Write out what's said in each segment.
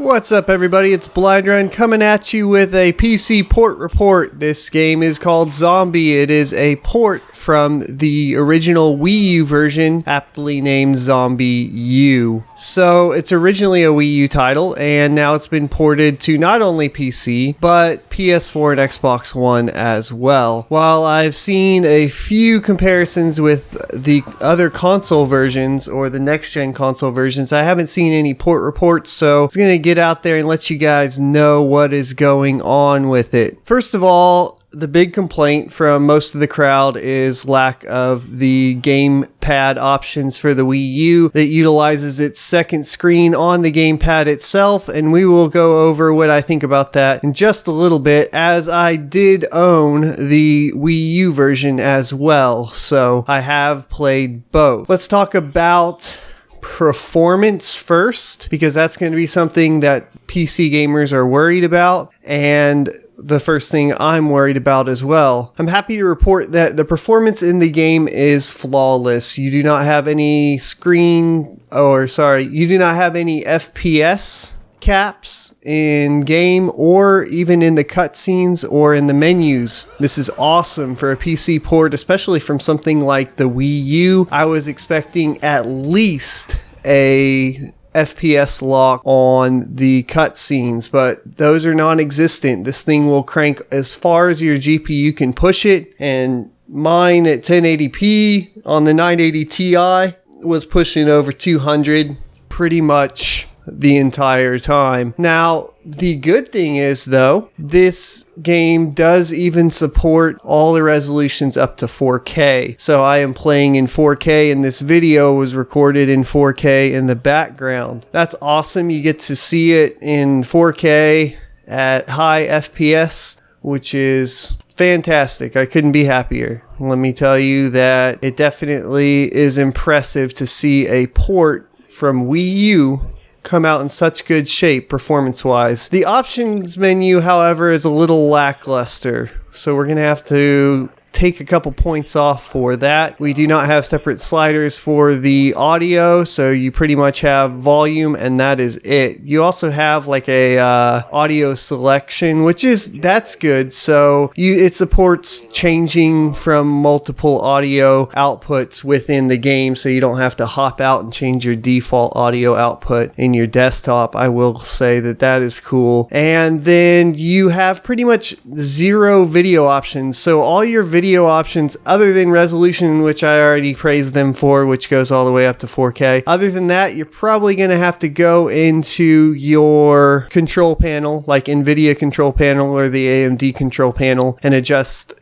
What's up, everybody? It's Blind Run coming at you with a PC port report. This game is called Zombi. It is a port from the original Wii U version, aptly named ZombiU. So it's originally a Wii U title, and now it's been ported to not only PC, but PS4 and Xbox One as well. While I've seen a few comparisons with the other console versions, or the next-gen console versions, I haven't seen any port reports, so it's going to get out there and let you guys know what is going on with it. First of all, the big complaint from most of the crowd is lack of the gamepad options for the Wii U that utilizes its second screen on the gamepad itself, and we will go over what I think about that in just a little bit, as I did own the Wii U version as well, so I have played both. Let's talk about performance first, because that's going to be something that PC gamers are worried about, and the first thing I'm worried about as well. I'm happy to report that the performance in the game is flawless. You do not have any you do not have any FPS caps in game or even in the cutscenes or in the menus. This is awesome for a PC port, especially from something like the Wii U. I was expecting at least a FPS lock on the cutscenes, but those are non-existent. This thing will crank as far as your GPU can push it, and mine at 1080p on the 980 Ti was pushing over 200 pretty much the entire time. Now, the good thing is, though, this game does even support all the resolutions up to 4K. So I am playing in 4K, and this video was recorded in 4K in the background. That's awesome. You get to see it in 4K at high FPS, which is fantastic. I couldn't be happier. Let me tell you that it definitely is impressive to see a port from Wii U come out in such good shape performance-wise. The options menu, however, is a little lackluster, so we're going to have to take a couple points off for that. We do not have separate sliders for the audio, so you pretty much have volume, and that is it. You also have like a audio selection, that's good. So it supports changing from multiple audio outputs within the game, so you don't have to hop out and change your default audio output in your desktop. I will say that is cool. And then you have pretty much zero video options, so all your video options other than resolution, which I already praised them for, which goes all the way up to 4K. Other than that, you're probably going to have to go into your control panel, like NVIDIA control panel or the AMD control panel, and adjust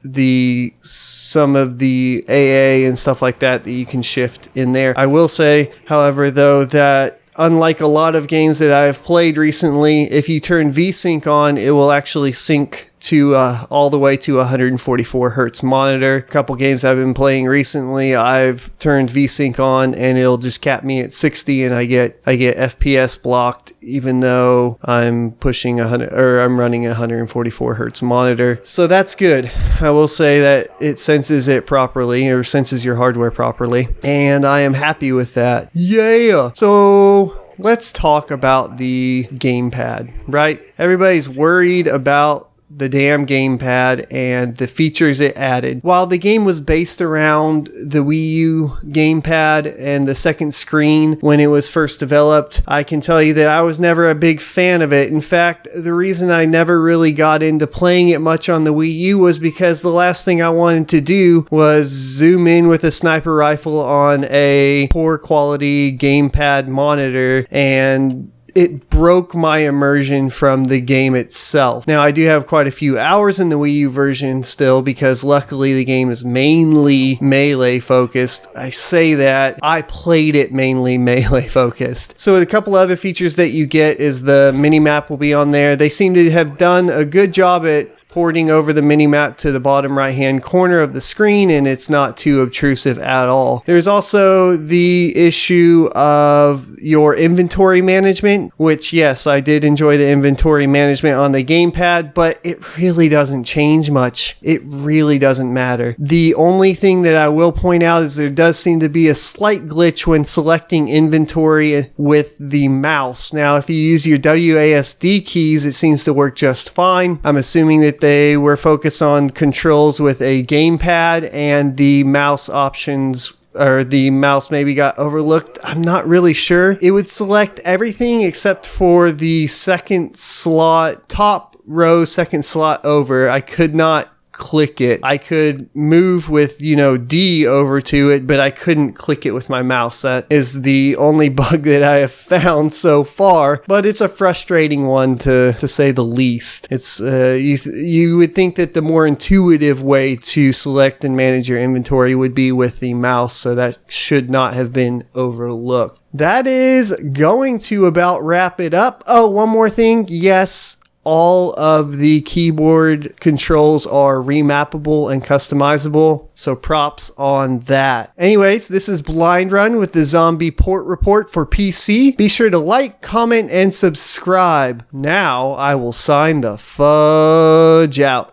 some of the AA and stuff like that you can shift in there. I will say, however, though, that unlike a lot of games that I've played recently, if you turn VSync on, it will actually sync to all the way to 144 hertz monitor. A couple games I've been playing recently, I've turned VSync on and it'll just cap me at 60, and I get FPS blocked even though I'm pushing I'm running a 144 hertz monitor. So that's good. I will say that it senses it properly, or senses your hardware properly, and I am happy with that. Yeah. So let's talk about the gamepad, right? Everybody's worried about the damn gamepad and the features it added. While the game was based around the Wii U gamepad and the second screen when it was first developed, I can tell you that I was never a big fan of it. In fact, the reason I never really got into playing it much on the Wii U was because the last thing I wanted to do was zoom in with a sniper rifle on a poor quality gamepad monitor, and it broke my immersion from the game itself. Now, I do have quite a few hours in the Wii U version still, because luckily the game is mainly melee focused. I say that, I played it mainly melee focused. So a couple other features that you get is the mini-map will be on there. They seem to have done a good job at porting over the minimap to the bottom right hand corner of the screen, and it's not too obtrusive at all. There's also the issue of your inventory management, which yes, I did enjoy the inventory management on the gamepad, but it really doesn't change much. It really doesn't matter. The only thing that I will point out is there does seem to be a slight glitch when selecting inventory with the mouse. Now, if you use your WASD keys, it seems to work just fine. I'm assuming that they were focused on controls with a gamepad and the mouse options, or the mouse maybe got overlooked. I'm not really sure. It would select everything except for the second slot, top row, second slot over. I could not click it. I could move with, D over to it, but I couldn't click it with my mouse. That is the only bug that I have found so far, but it's a frustrating one to say the least. It's you would think that the more intuitive way to select and manage your inventory would be with the mouse, so that should not have been overlooked. That is going to about wrap it up. Oh, one more thing. Yes, all of the keyboard controls are remappable and customizable, so props on that. Anyways, this is Blind Run with the Zombie Port Report for PC. Be sure to like, comment, and subscribe. Now I will sign the fudge out.